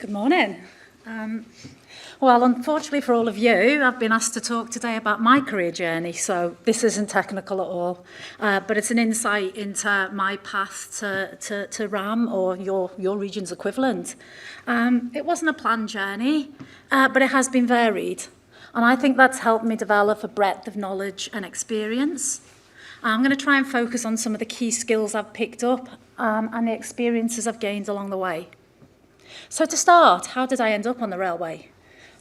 Good morning. Well, unfortunately for all of you, I've been asked to talk today about my career journey, so this isn't technical at all, but it's an insight into my path to RAM, or your region's equivalent. It wasn't a planned journey, but it has been varied, and I think that's helped me develop a breadth of knowledge and experience. I'm going to try and focus on some of the key skills I've picked up and the experiences I've gained along the way. So to start, how did I end up on the railway?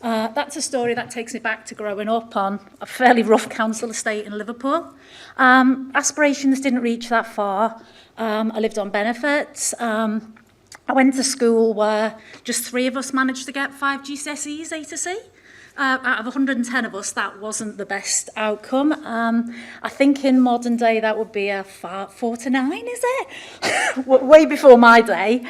That's a story that takes me back to growing up on a fairly rough council estate in Liverpool. Aspirations didn't reach that far. I lived on benefits. I went to school where just 3 of us managed to get 5 GCSEs A to C. Out of 110 of us, that wasn't the best outcome. I think in modern day that would be a 4 to 9, is it? Way before my day.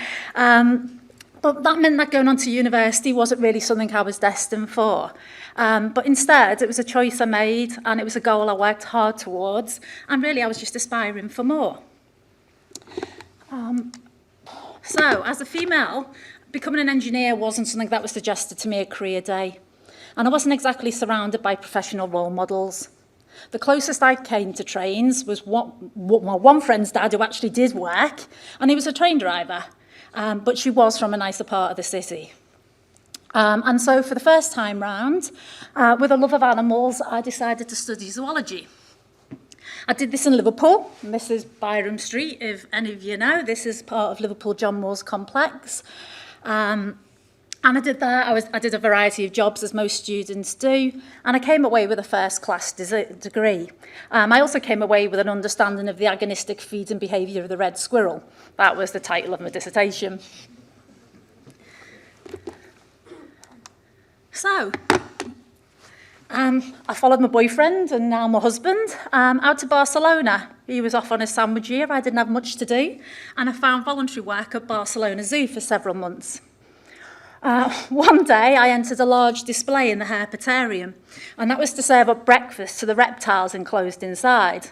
But that meant that going on to university wasn't really something I was destined for. But instead, it was a choice I made, and it was a goal I worked hard towards, and really I was just aspiring for more. So, as a female, becoming an engineer wasn't something that was suggested to me a career day, and I wasn't exactly surrounded by professional role models. The closest I came to trains was one friend's dad who actually did work, and he was a train driver. But she was from a nicer part of the city. And so for the first time round, with a love of animals, I decided to study zoology. I did this in Liverpool, and this is Byram Street, if any of you know. This is part of Liverpool John Moores complex. And I did that. I did a variety of jobs, as most students do, and I came away with a first-class degree. I also came away with an understanding of the agonistic feeding behaviour of the red squirrel. That was the title of my dissertation. So, I followed my boyfriend, and now my husband, out to Barcelona. He was off on a sandwich year. I didn't have much to do, and I found voluntary work at Barcelona Zoo for several months. One day I entered a large display in the herpetarium, and that was to serve up breakfast to the reptiles enclosed inside.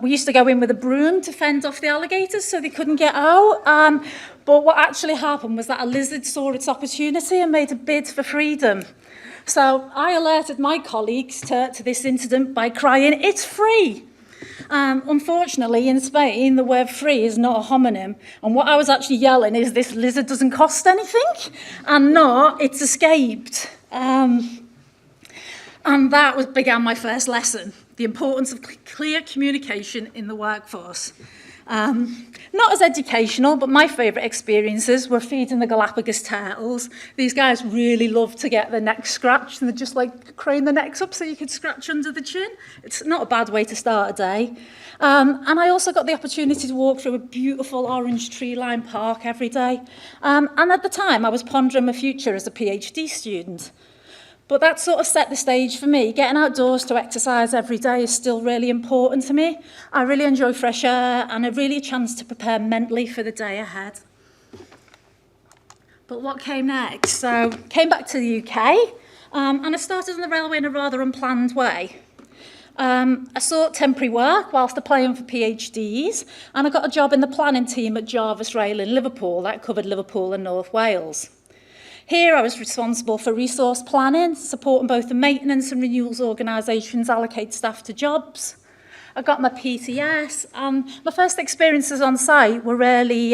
We used to go in with a broom to fend off the alligators so they couldn't get out, but what actually happened was that a lizard saw its opportunity and made a bid for freedom. So I alerted my colleagues to this incident by crying, "It's free!" Unfortunately, in Spain, the word free is not a homonym. And what I was actually yelling is, this lizard doesn't cost anything, and not, it's escaped. And that began my first lesson, the importance of clear communication in the workforce. Not as educational, but my favourite experiences were feeding the Galapagos turtles. These guys really love to get their necks scratched, and they just like crane their necks up so you could scratch under the chin. It's not a bad way to start a day. And I also got the opportunity to walk through a beautiful orange tree-lined park every day. And at the time, I was pondering my future as a PhD student. But that sort of set the stage for me. Getting outdoors to exercise every day is still really important to me. I really enjoy fresh air, and a really chance to prepare mentally for the day ahead. But what came next? So, came back to the UK, and I started on the railway in a rather unplanned way. I sought temporary work whilst applying for PhDs, and I got a job in the planning team at Jarvis Rail in Liverpool. That covered Liverpool and North Wales. Here I was responsible for resource planning, supporting both the maintenance and renewals organisations allocate staff to jobs. I got my PTS, and my first experiences on site were really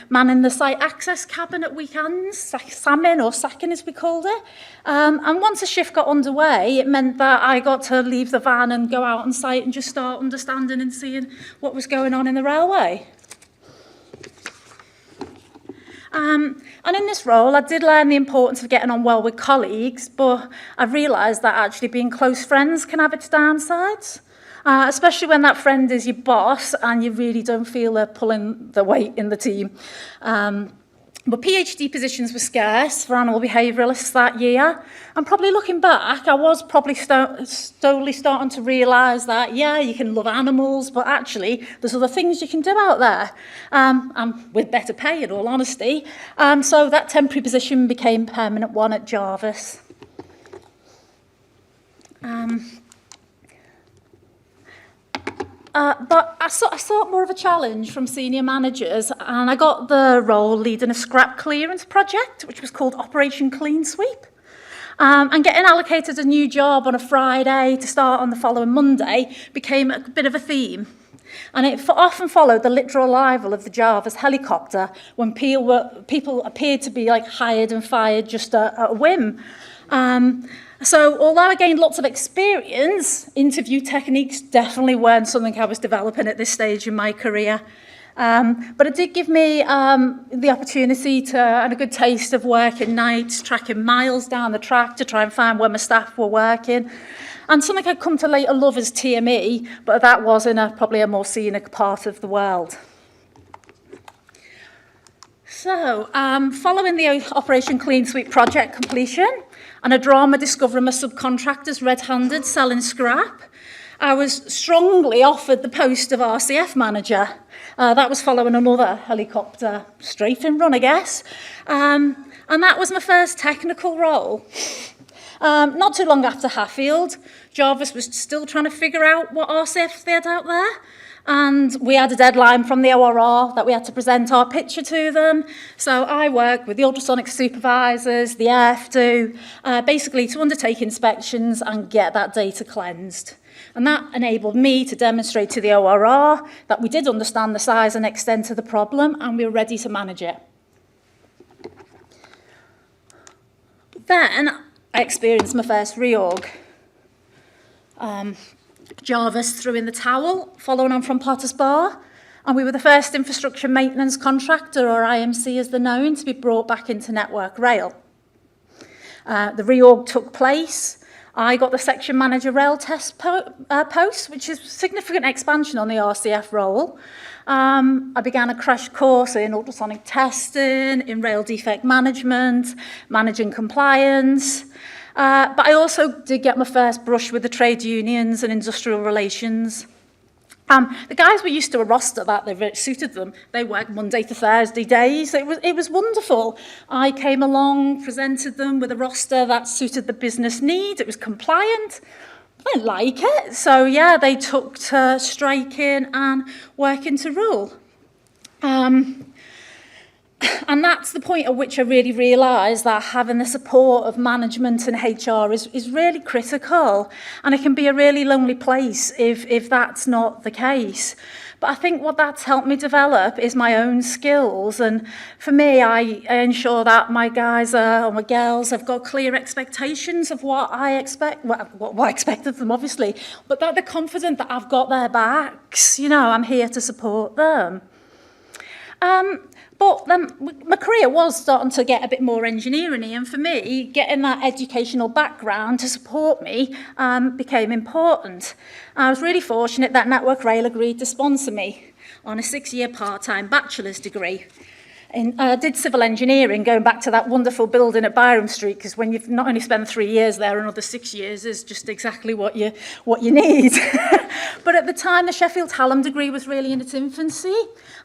manning the site access cabin at weekends, SAMMing, or sacking as we called it. And once a shift got underway, it meant that I got to leave the van and go out on site and just start understanding and seeing what was going on in the railway. And in this role, I did learn the importance of getting on well with colleagues, but I've realised that actually being close friends can have its downsides, especially when that friend is your boss and you really don't feel they're pulling the weight in the team. But PhD positions were scarce for animal behaviouralists that year. And probably looking back, I was probably slowly starting to realise that, yeah, you can love animals, but actually there's other things you can do out there, and with better pay, in all honesty. So that temporary position became permanent one at Jarvis. But I sought more of a challenge from senior managers, and I got the role leading a scrap clearance project, which was called Operation Clean Sweep. And getting allocated a new job on a Friday to start on the following Monday became a bit of a theme. And it often followed the literal arrival of the Jarvis helicopter when people appeared to be like hired and fired just at a whim. So although I gained lots of experience, interview techniques definitely weren't something I was developing at this stage in my career. But it did give me the opportunity to, and a good taste of working nights, tracking miles down the track to try and find where my staff were working. And something I'd come to later love as TME, but that was in probably a more scenic part of the world. So, following the Operation Clean Sweep project completion and a drama discovering my subcontractors red-handed selling scrap, I was strongly offered the post of RCF manager. That was following another helicopter strafing run, I guess. And that was my first technical role. Not too long after Hatfield, Jarvis was still trying to figure out what RCFs they had out there. And we had a deadline from the ORR that we had to present our picture to them. So I worked with the ultrasonic supervisors, the AFDU, basically to undertake inspections and get that data cleansed. And that enabled me to demonstrate to the ORR that we did understand the size and extent of the problem and we were ready to manage it. Then I experienced my first reorg. Jarvis threw in the towel, following on from Potter's Bar, and we were the first infrastructure maintenance contractor, or IMC as they're known, to be brought back into Network Rail. The reorg took place. I got the section manager rail test post, which is a significant expansion on the RCF role. I began a crash course in ultrasonic testing, in rail defect management, managing compliance. But I also did get my first brush with the trade unions and industrial relations. The guys were used to a roster that suited them. They worked Monday to Thursday days. It was wonderful. I came along, presented them with a roster that suited the business need. It was compliant. I didn't like it. So yeah, they took to striking and working to rule. And that's the point at which I really realised that having the support of management and HR is really critical, and it can be a really lonely place if that's not the case. But I think what that's helped me develop is my own skills, and for me, I ensure that my guys or my girls have got clear expectations of what I expect, what I expect of them, obviously, but that they're confident that I've got their backs. You know, I'm here to support them. But then my career was starting to get a bit more engineering-y, and for me, getting that educational background to support me became important. I was really fortunate that Network Rail agreed to sponsor me on a 6-year part-time bachelor's degree. I did civil engineering, going back to that wonderful building at Byram Street, because when you've not only spent 3 years there, another 6 years is just exactly what you need. But at the time, the Sheffield Hallam degree was really in its infancy,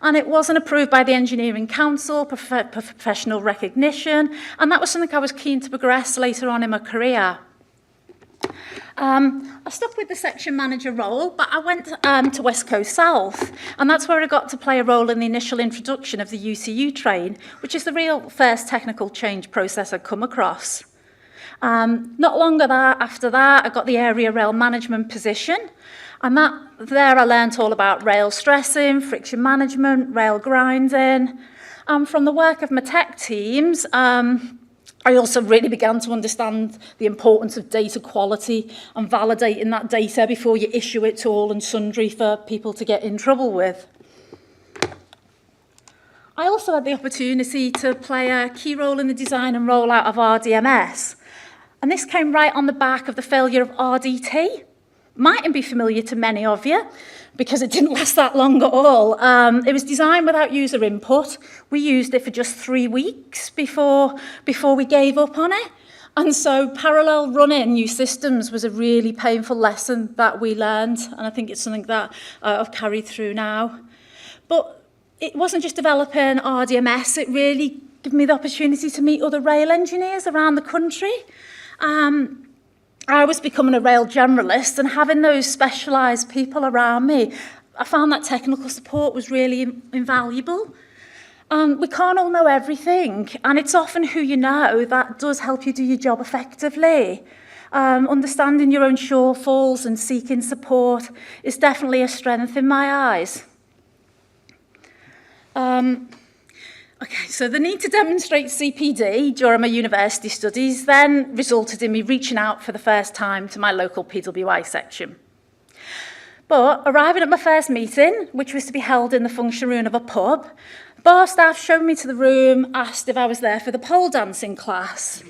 and it wasn't approved by the Engineering Council for professional recognition, and that was something I was keen to progress later on in my career. I stuck with the section manager role, but I went to West Coast South, and that's where I got to play a role in the initial introduction of the UCU train, which is the real first technical change process I'd come across. Not long after that, I got the area rail management position, and there I learnt all about rail stressing, friction management, rail grinding, and from the work of my tech teams, I also really began to understand the importance of data quality and validating that data before you issue it to all and sundry for people to get in trouble with. I also had the opportunity to play a key role in the design and rollout of RDMS. And this came right on the back of the failure of RDT. Mightn't be familiar to many of you, because it didn't last that long at all. It was designed without user input. We used it for just 3 weeks before we gave up on it. And so parallel running new systems was a really painful lesson that we learned, and I think it's something that I've carried through now. But it wasn't just developing RDMS, it really gave me the opportunity to meet other rail engineers around the country. I was becoming a rail generalist, and having those specialised people around me I found that technical support was really invaluable. We can't all know everything, and it's often who you know that does help you do your job effectively. Understanding your own shortfalls and seeking support is definitely a strength in my eyes. Okay, so the need to demonstrate CPD during my university studies then resulted in me reaching out for the first time to my local PWI section. But arriving at my first meeting, which was to be held in the function room of a pub, bar staff showed me to the room, asked if I was there for the pole dancing class.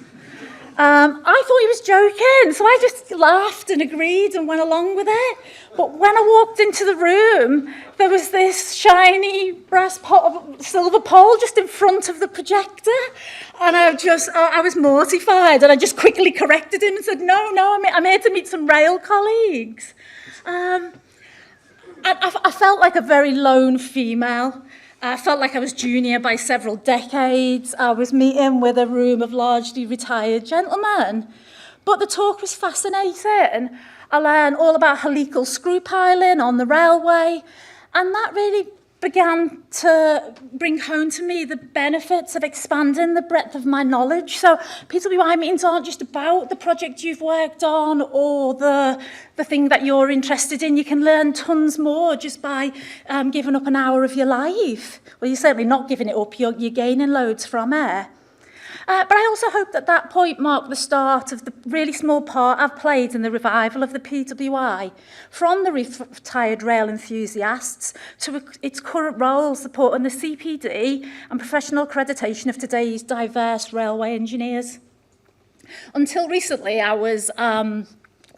I thought he was joking, so I just laughed and agreed and went along with it. But when I walked into the room, there was this shiny brass silver pole just in front of the projector. And I was mortified, and I just quickly corrected him and said, no, I'm here to meet some rail colleagues. I felt like a very lone female. I felt like I was junior by several decades. I was meeting with a room of largely retired gentlemen. But the talk was fascinating. I learned all about helical screw piling on the railway, and that really began to bring home to me the benefits of expanding the breadth of my knowledge. So PWI meetings aren't just about the project you've worked on or the thing that you're interested in. You can learn tons more just by giving up an hour of your life. Well, you're certainly not giving it up, you're gaining loads from it. But I also hope that that point marked the start of the really small part I've played in the revival of the PWI, from the retired rail enthusiasts to its current role supporting the CPD and professional accreditation of today's diverse railway engineers. Until recently, I was the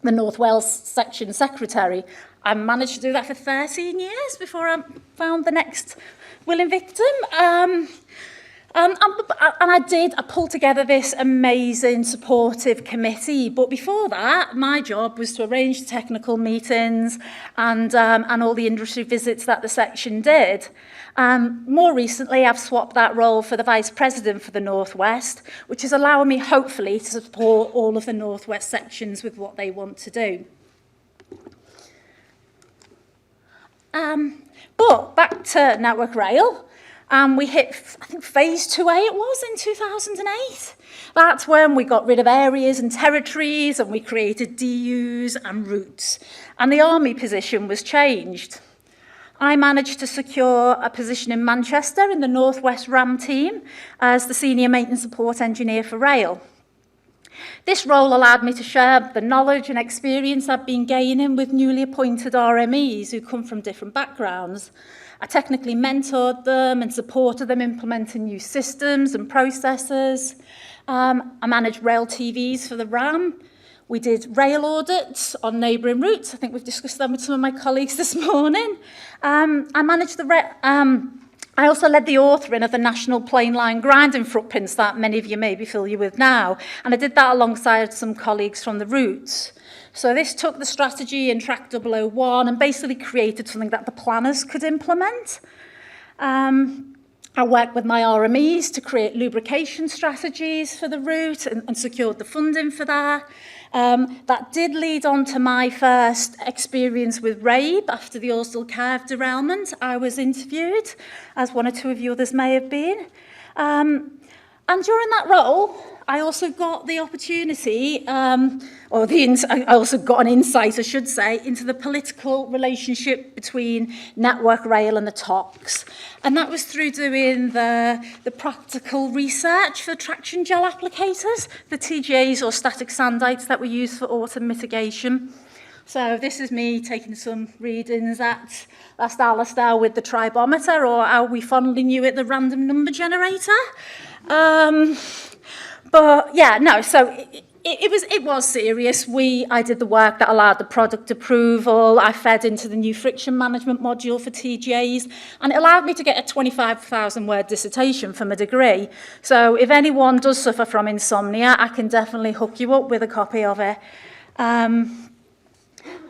North Wales section secretary. I managed to do that for 13 years before I found the next willing victim. And I pulled together this amazing supportive committee, but before that, my job was to arrange technical meetings and all the industry visits that the section did. More recently, I've swapped that role for the Vice President for the North West, which is allowing me, hopefully, to support all of the North West sections with what they want to do. But back to Network Rail. We hit, I think, phase 2A it was in 2008. That's when we got rid of areas and territories, and we created DUs and routes. And the army position was changed. I managed to secure a position in Manchester in the North West RAM team as the Senior Maintenance Support Engineer for Rail. This role allowed me to share the knowledge and experience I've been gaining with newly appointed RMEs who come from different backgrounds. I technically mentored them and supported them implementing new systems and processes. I managed rail TVs for the RAM. We did rail audits on neighbouring routes. I think we've discussed them with some of my colleagues this morning. I also led the authoring of the National Plain Line grinding footprints that many of you may be familiar with now. And I did that alongside some colleagues from the routes. So this took the strategy in Track 001 and basically created something that the planners could implement. I worked with my RMEs to create lubrication strategies for the route and secured the funding for that. That did lead on to my first experience with RABE after the Orsdale Curve derailment. I was interviewed, as one or two of you others may have been. And during that role, I also got the opportunity, I also got an insight, I should say, into the political relationship between Network Rail and the TOCs. And that was through doing the practical research for traction gel applicators, the TGAs or static sandites that were used for autumn mitigation. So this is me taking some readings at Last Alistair with the tribometer, or how we fondly knew it, the random number generator. But yeah, no, so it was serious. I did the work that allowed the product approval. I fed into the new friction management module for TGAs, and it allowed me to get a 25,000 word dissertation for my degree. So if anyone does suffer from insomnia, I can definitely hook you up with a copy of it.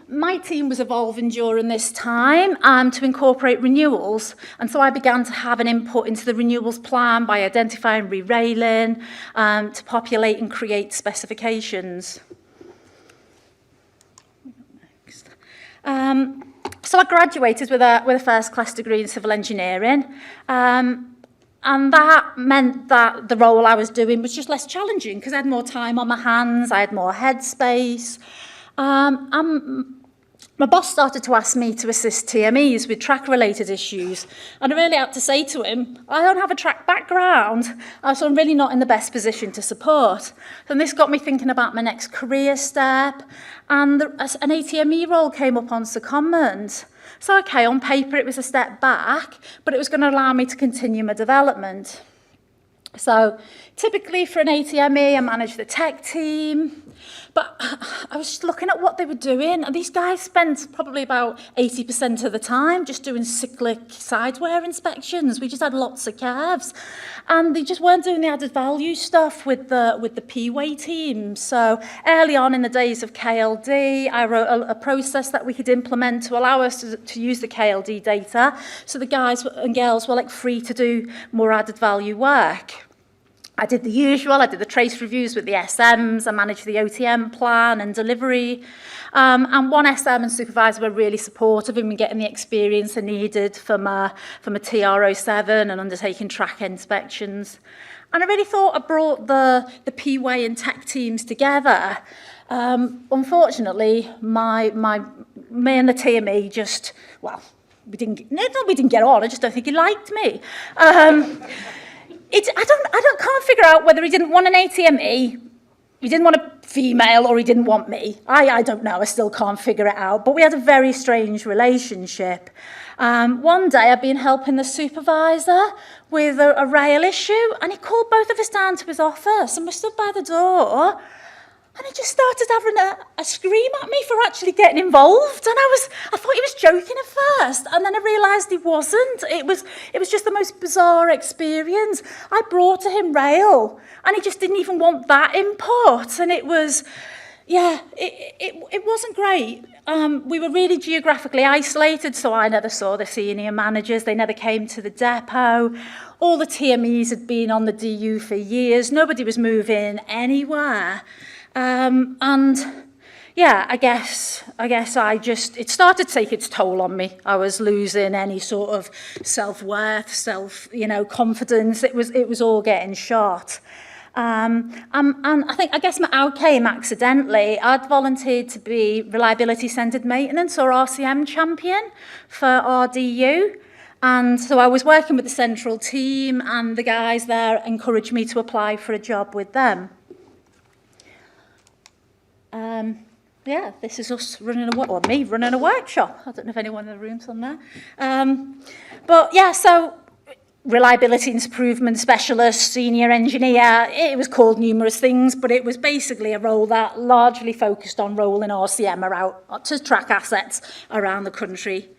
My team was evolving during this time to incorporate renewals, and so I began to have an input into the renewals plan by identifying re-railing, to populate and create specifications. So I graduated with a first-class degree in civil engineering, and that meant that the role I was doing was just less challenging because I had more time on my hands, I had more headspace. My boss started to ask me to assist TMEs with track-related issues, and I really had to say to him, I don't have a track background, so I'm really not in the best position to support. And this got me thinking about my next career step, and an ATME role came up on secondment. So okay, on paper it was a step back, but it was going to allow me to continue my development. So typically for an ATME, I managed the tech team, but I was just looking at what they were doing, and these guys spent probably about 80% of the time just doing cyclic sideware inspections. We just had lots of curves, and they just weren't doing the added value stuff with the P-way team. So early on in the days of KLD, I wrote a process that we could implement to allow us to use the KLD data, so the guys and girls were like free to do more added value work. I did the usual, I did the trace reviews with the SMs, I managed the OTM plan and delivery, and one SM and supervisor were really supportive in me getting the experience I needed from a TR07 and undertaking track inspections. And I really thought I brought the P-way and tech teams together. Unfortunately, me and the TME just, well, we didn't get on, I just don't think he liked me. I can't figure out whether he didn't want an ATME, he didn't want a female, or he didn't want me. I don't know, I still can't figure it out. But we had a very strange relationship. One day I'd been helping the supervisor with a rail issue, and he called both of us down to his office, and we stood by the door, and he just started having a scream at me for actually getting involved. And I thought he was joking at first, and then I realised he wasn't. It was just the most bizarre experience. I brought to him rail, and he just didn't even want that input. And it was, yeah, it wasn't great. We were really geographically isolated, so I never saw the senior managers. They never came to the depot. All the TMEs had been on the DU for years. Nobody was moving anywhere. And yeah, I guess it started to take its toll on me. I was losing any sort of self-worth, confidence. It was all getting shot. And I guess my out came accidentally. I'd volunteered to be reliability centred maintenance, or RCM champion, for RDU. And so I was working with the central team, and the guys there encouraged me to apply for a job with them. Yeah, this is us running me running a workshop. I don't know if anyone in the room's on there. But yeah, so reliability improvement specialist, senior engineer, it was called numerous things, but it was basically a role that largely focused on rolling RCM out to track assets around the country.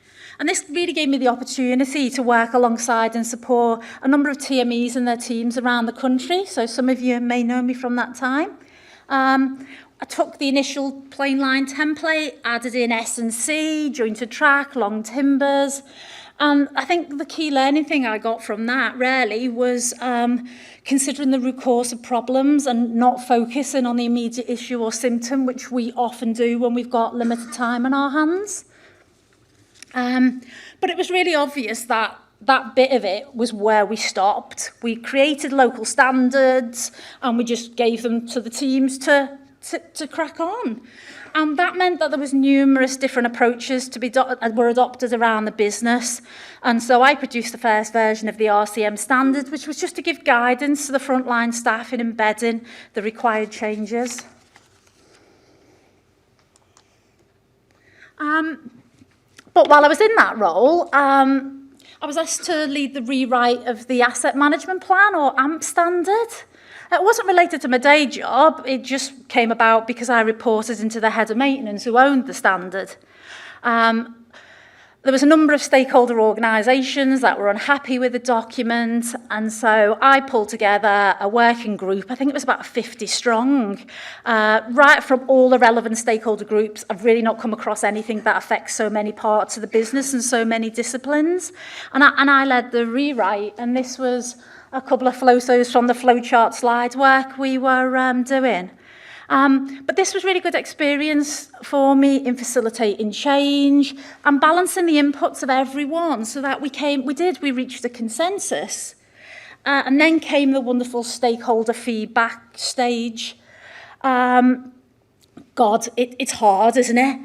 And this really gave me the opportunity to work alongside and support a number of TMEs and their teams around the country. So some of you may know me from that time. I took the initial plain line template, added in S&C, jointed track, long timbers. And I think the key learning thing I got from that really was considering the root cause of problems and not focusing on the immediate issue or symptom, which we often do when we've got limited time on our hands. But it was really obvious that that bit of it was where we stopped. We created local standards and we just gave them to the teams to crack on. And that meant that there was numerous different approaches were adopted around the business. And so I produced the first version of the RCM standard, which was just to give guidance to the frontline staff in embedding the required changes. But while I was in that role, I was asked to lead the rewrite of the Asset Management Plan, or AMP standard. It wasn't related to my day job, it just came about because I reported into the head of maintenance who owned the standard. There was a number of stakeholder organisations that were unhappy with the document, and so I pulled together a working group. I think it was about 50 strong, right from all the relevant stakeholder groups. I've really not come across anything that affects so many parts of the business and so many disciplines. And I led the rewrite, and this was a couple of photos from the flowchart slide work we were doing. But this was really good experience for me in facilitating change and balancing the inputs of everyone so that we reached a consensus. And then came the wonderful stakeholder feedback stage. God, it's hard, isn't it?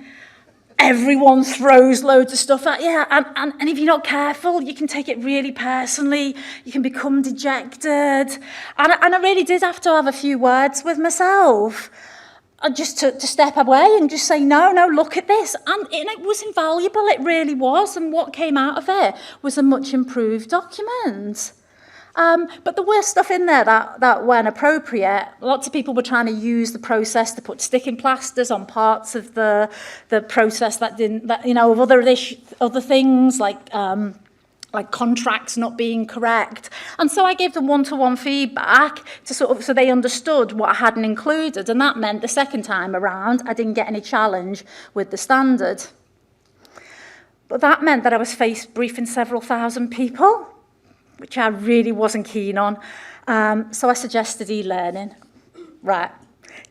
Everyone throws loads of stuff at you, and if you're not careful, you can take it really personally, you can become dejected, and I really did have to have a few words with myself, just to step away and just say, no, look at this, and it was invaluable, it really was, and what came out of it was a much improved document. But there were stuff in there that weren't appropriate. Lots of people were trying to use the process to put sticking plasters on parts of the process of other things like contracts not being correct. And so I gave them one-to-one feedback so they understood what I hadn't included, and that meant the second time around I didn't get any challenge with the standard. But that meant that I was briefing several thousand people, which I really wasn't keen on. So I suggested e-learning. Right.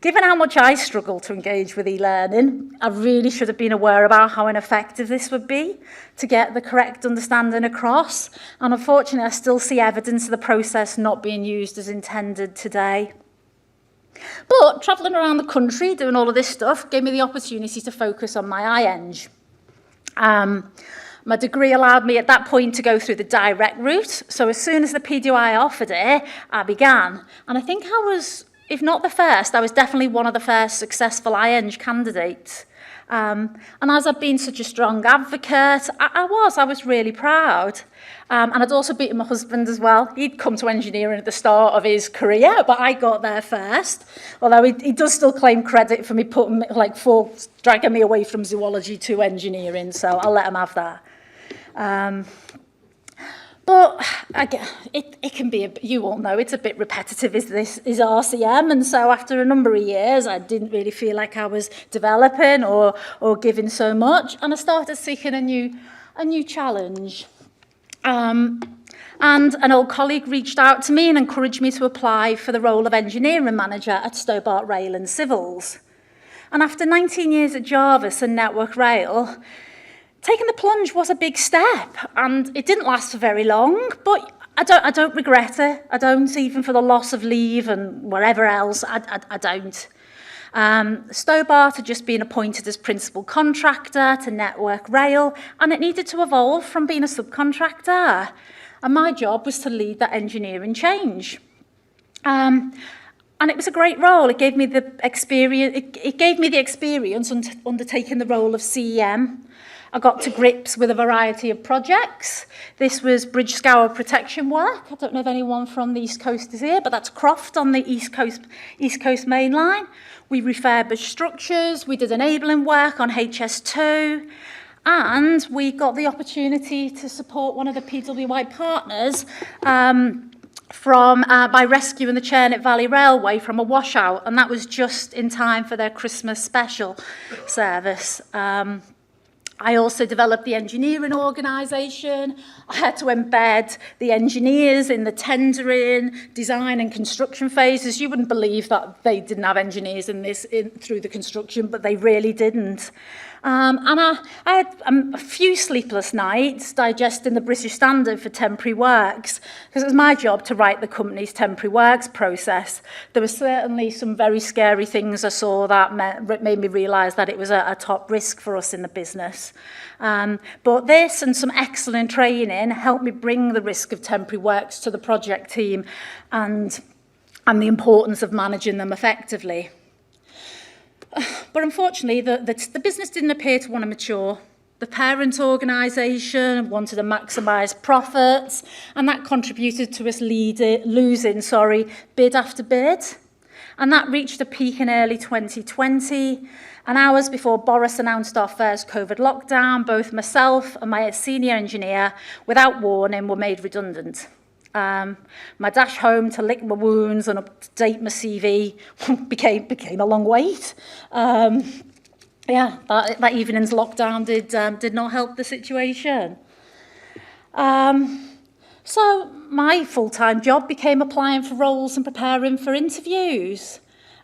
Given how much I struggle to engage with e-learning, I really should have been aware about how ineffective this would be to get the correct understanding across. And unfortunately, I still see evidence of the process not being used as intended today. But travelling around the country, doing all of this stuff, gave me the opportunity to focus on my iEng. My degree allowed me at that point to go through the direct route. So as soon as the PDI offered it, I began. And I think I was, if not the first, I was definitely one of the first successful iEng candidates. And as I've been such a strong advocate, I was really proud. And I'd also beaten my husband as well. He'd come to engineering at the start of his career, but I got there first. Although he does still claim credit for me dragging me away from zoology to engineering, so I'll let him have that. But it can be, you all know, it's a bit repetitive, is RCM, and so after a number of years, I didn't really feel like I was developing or giving so much, and I started seeking a new challenge. And an old colleague reached out to me and encouraged me to apply for the role of engineering manager at Stobart Rail and Civils. And after 19 years at Jarvis and Network Rail, taking the plunge was a big step, and it didn't last for very long, but I don't regret it. I don't, even for the loss of leave and whatever else, I don't. Stobart had just been appointed as principal contractor to Network Rail, and it needed to evolve from being a subcontractor. And my job was to lead that engineering change. And it was a great role. It gave me the experience undertaking the role of CEM. I got to grips with a variety of projects. This was bridge scour protection work. I don't know if anyone from the East Coast is here, but that's Croft on the East Coast main line. We refurbished structures, we did enabling work on HS2, and we got the opportunity to support one of the PWI partners by rescuing the Churnet Valley Railway from a washout, and that was just in time for their Christmas special service. I also developed the engineering organisation. I had to embed the engineers in the tendering, design and construction phases. You wouldn't believe that they didn't have engineers through the construction, but they really didn't. And I had a few sleepless nights digesting the British Standard for temporary works, because it was my job to write the company's temporary works process. There were certainly some very scary things I saw that made me realise that it was a top risk for us in the business. But this and some excellent training helped me bring the risk of temporary works to the project team and the importance of managing them effectively. But unfortunately, the business didn't appear to want to mature. The parent organisation wanted to maximise profits, and that contributed to us losing bid after bid. And that reached a peak in early 2020. And hours before Boris announced our first COVID lockdown, both myself and my senior engineer, without warning, were made redundant. My dash home to lick my wounds and update my CV became a long wait. That evening's lockdown did not help the situation. So my full-time job became applying for roles and preparing for interviews.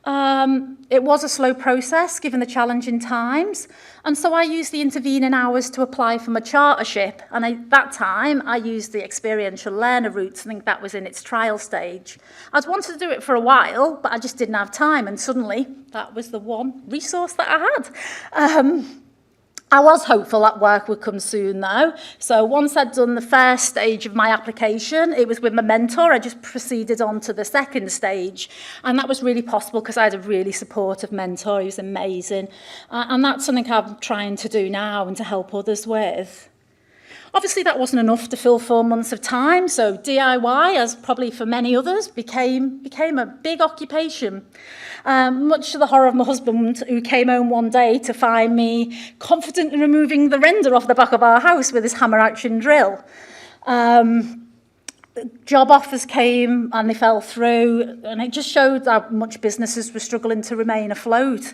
It was a slow process given the challenging times, and so I used the intervening hours to apply for my chartership, and at that time I used the experiential learner route. I think that was in its trial stage. I'd wanted to do it for a while, but I just didn't have time, and suddenly that was the one resource that I had. I was hopeful that work would come soon though. So once I'd done the first stage of my application, it was with my mentor. I just proceeded on to the second stage. And that was really possible because I had a really supportive mentor. He was amazing. And that's something I'm trying to do now and to help others with. Obviously, that wasn't enough to fill 4 months of time, so DIY, as probably for many others, became a big occupation. Much to the horror of my husband, who came home one day to find me confident in removing the render off the back of our house with his hammer action drill. Job offers came and they fell through, and it just showed how much businesses were struggling to remain afloat,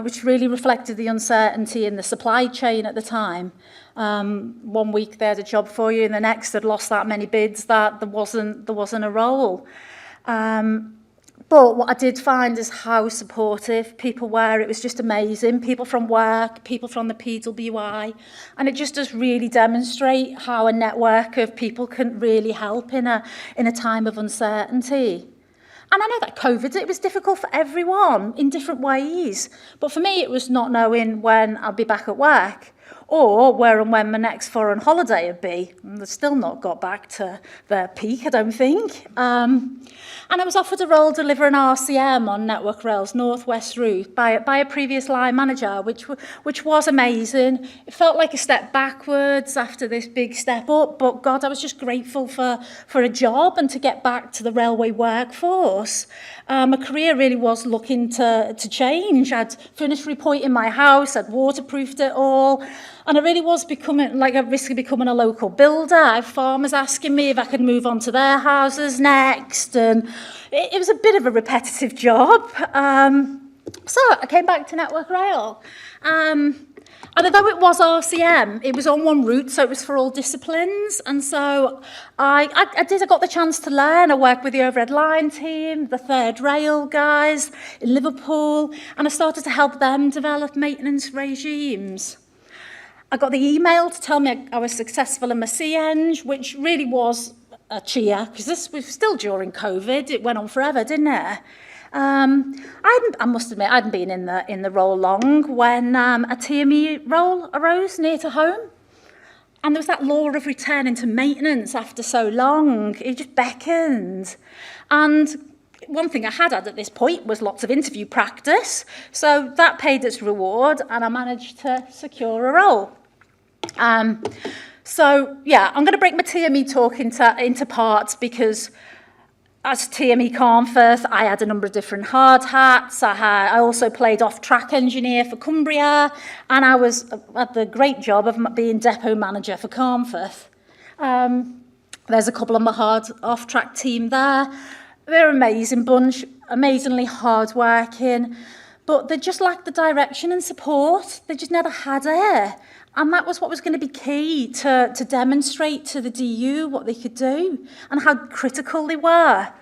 which really reflected the uncertainty in the supply chain at the time. 1 week they had a job for you, and the next they'd lost that many bids that there wasn't a role. But what I did find is how supportive people were. It was just amazing. People from work, people from the PWI. And it just does really demonstrate how a network of people can really help in a time of uncertainty. And I know that COVID, it was difficult for everyone in different ways. But for me, it was not knowing when I'll be back at work, or where and when my next foreign holiday would be. And they've still not got back to their peak, I don't think. And I was offered a role delivering RCM on Network Rail's Northwest route by a previous line manager, which was amazing. It felt like a step backwards after this big step up, but God, I was just grateful for a job and to get back to the railway workforce. My career really was looking to change. I'd finished repointing my house, I'd waterproofed it all, and I really was becoming, at risk of becoming a local builder. I had farmers asking me if I could move on to their houses next, and it was a bit of a repetitive job. So I came back to Network Rail. And although it was RCM, it was on one route, so it was for all disciplines. And so I got the chance to learn. I worked with the Overhead Line team, the Third Rail guys in Liverpool, and I started to help them develop maintenance regimes. I got the email to tell me I was successful in my CEng, which really was a cheer, because this was still during COVID. It went on forever, didn't it? I must admit, I hadn't been in the role long when a TME role arose near to home. And there was that law of returning to maintenance after so long. It just beckoned. And one thing I had at this point was lots of interview practice. So that paid its reward, and I managed to secure a role. So, yeah, I'm going to break my TME talk into parts because as TME Carnforth, I had a number of different hard hats. I also played off-track engineer for Cumbria, and I had the great job of being depot manager for Carnforth. There's a couple of my hard off-track team there. They're an amazing bunch, amazingly hard-working, but they just lacked the direction and support. They just never had it. And that was what was going to be key to demonstrate to the DU what they could do and how critical they were.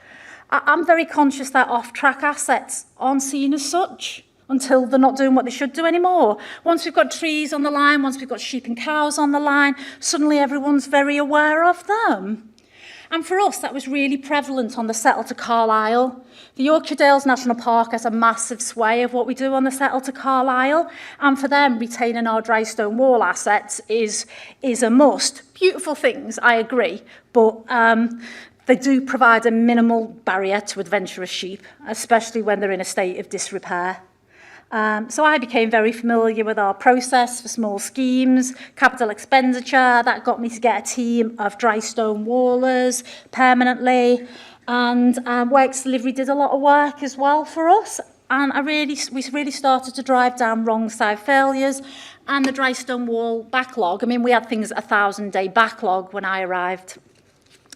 I'm very conscious that off-track assets aren't seen as such until they're not doing what they should do anymore. Once we've got trees on the line, once we've got sheep and cows on the line, suddenly everyone's very aware of them. And for us, that was really prevalent on the Settle to Carlisle. The Yorkshire Dales National Park has a massive sway of what we do on the Settle to Carlisle, and for them, retaining our dry stone wall assets is a must. Beautiful things, I agree, but they do provide a minimal barrier to adventurous sheep, especially when they're in a state of disrepair. So I became very familiar with our process for small schemes, capital expenditure. That got me to get a team of dry stone wallers permanently. And Works Delivery did a lot of work as well for us. And we really started to drive down wrong side failures and the dry stone wall backlog. I mean, we had things at 1,000-day backlog when I arrived.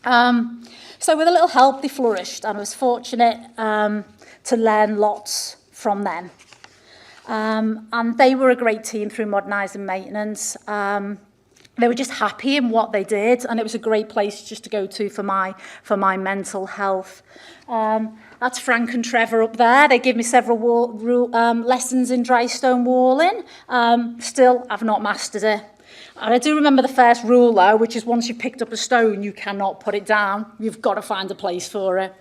So with a little help, they flourished. And I was fortunate to learn lots from them. And they were a great team through modernising maintenance. They were just happy in what they did, and it was a great place just to go to for my mental health. And That's Frank and Trevor up there. They give me several lessons in dry stone walling. Still, I've not mastered it. And I do remember the first rule, though, which is once you've picked up a stone, you cannot put it down. You've got to find a place for it.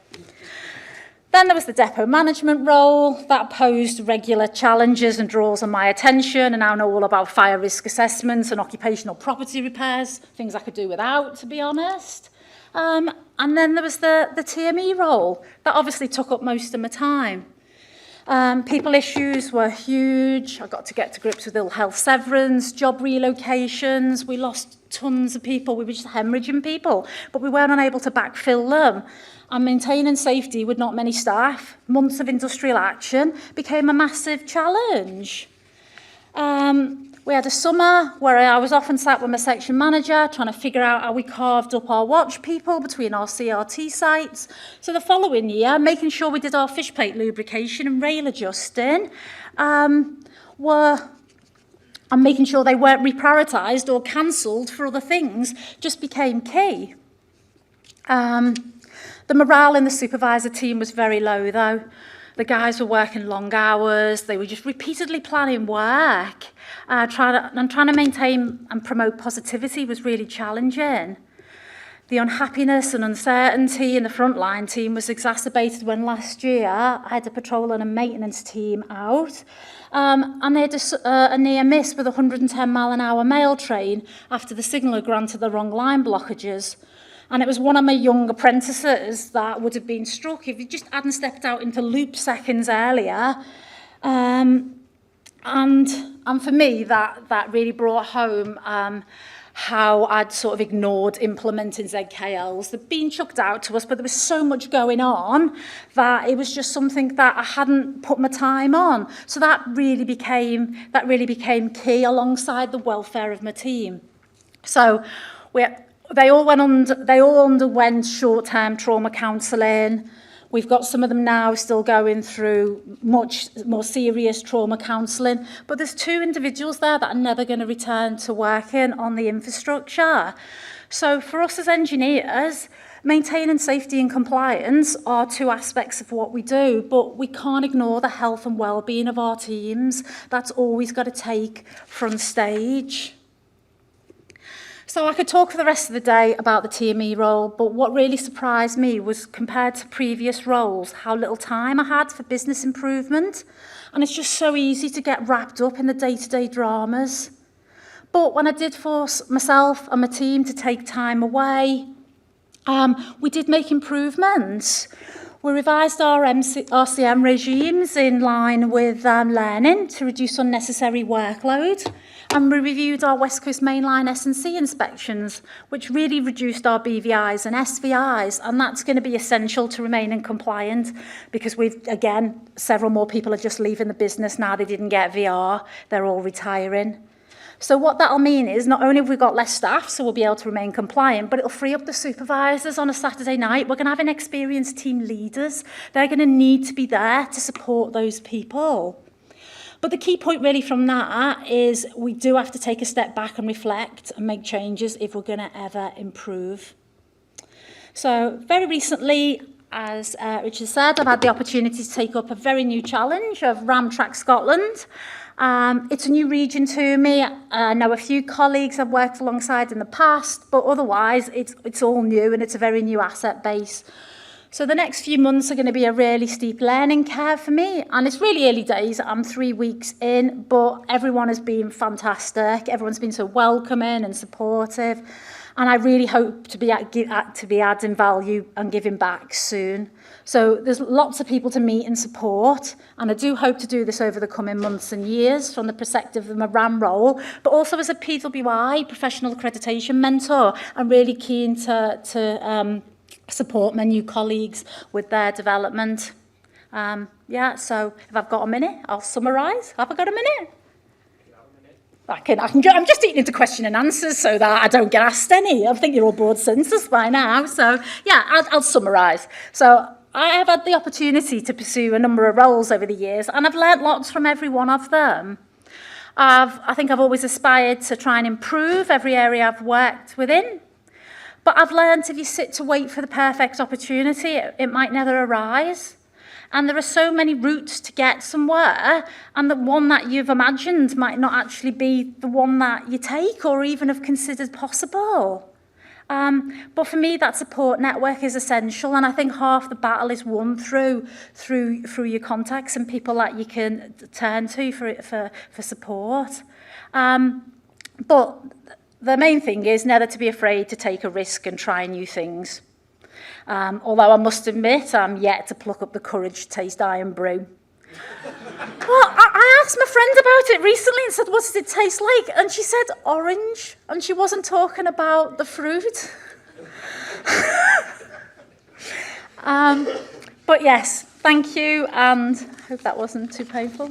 Then there was the depot management role. That posed regular challenges and draws on my attention, and I know all about fire risk assessments and occupational property repairs, things I could do without, to be honest. And then there was the TME role. That obviously took up most of my time. People issues were huge. I got to get to grips with ill health severance, job relocations. We lost tons of people. We were just hemorrhaging people, but we weren't unable to backfill them. And maintaining safety with not many staff, months of industrial action, became a massive challenge. We had a summer where I was often sat with my section manager trying to figure out how we carved up our watch people between our CRT sites. So the following year, making sure we did our fish plate lubrication and rail adjusting, and making sure they weren't reprioritised or cancelled for other things just became key. The morale in the supervisor team was very low, though. The guys were working long hours. They were just repeatedly planning work. Trying to maintain and promote positivity was really challenging. The unhappiness and uncertainty in the frontline team was exacerbated when last year I had a patrol and a maintenance team out. And they had a near miss with a 110-mile-an-hour mail train after the signaller granted the wrong line blockages. And it was one of my young apprentices that would have been struck if he just hadn't stepped out into loop seconds earlier. And for me, that really brought home how I'd sort of ignored implementing ZKLs. They'd been chucked out to us, but there was so much going on that it was just something that I hadn't put my time on. So that really became key alongside the welfare of my team. So they all underwent short-term trauma counselling. We've got some of them now still going through much more serious trauma counselling. But there's 2 individuals there that are never going to return to working on the infrastructure. So for us as engineers, maintaining safety and compliance are 2 aspects of what we do, but we can't ignore the health and well-being of our teams. That's always got to take front stage. So I could talk for the rest of the day about the TME role, but what really surprised me was, compared to previous roles, how little time I had for business improvement. And it's just so easy to get wrapped up in the day-to-day dramas. But when I did force myself and my team to take time away, we did make improvements. We revised our RCM regimes in line with learning to reduce unnecessary workload. And we reviewed our West Coast Mainline S&C inspections, which really reduced our BVIs and SVIs, and that's going to be essential to remaining compliant because several more people are just leaving the business now they didn't get VR, they're all retiring. So what that'll mean is not only have we got less staff, so we'll be able to remain compliant, but it'll free up the supervisors on a Saturday night. We're going to have inexperienced team leaders. They're going to need to be there to support those people. But the key point really from that is we do have to take a step back and reflect and make changes if we're going to ever improve. So very recently, as Richard said, I've had the opportunity to take up a very new challenge of Ramtrack Scotland. It's a new region to me. I know a few colleagues I've worked alongside in the past, but otherwise it's all new and it's a very new asset base. So the next few months are going to be a really steep learning curve for me, and it's really early days. I'm 3 weeks in, but everyone has been fantastic. Everyone's been so welcoming and supportive, and I really hope to be adding value and giving back soon. So there's lots of people to meet and support, and I do hope to do this over the coming months and years from the perspective of my RAM role, but also as a PWI, professional accreditation mentor. I'm really keen to support my new colleagues with their development. So if I've got a minute, I'll summarise. Have I got a minute? I'm just eating into question and answers so that I don't get asked any. I think you're all bored census by now. So yeah, I'll summarise. So I have had the opportunity to pursue a number of roles over the years, and I've learnt lots from every one of them. I think I've always aspired to try and improve every area I've worked within. But I've learned if you sit to wait for the perfect opportunity, it might never arise. And there are so many routes to get somewhere, and the one that you've imagined might not actually be the one that you take or even have considered possible. But for me, that support network is essential, and I think half the battle is won through your contacts and people that you can turn to for support. But the main thing is never to be afraid to take a risk and try new things. Although I must admit, I'm yet to pluck up the courage to taste Iron Brew. Well, I asked my friend about it recently and said, what does it taste like? And she said orange, and she wasn't talking about the fruit. But yes, thank you, and I hope that wasn't too painful.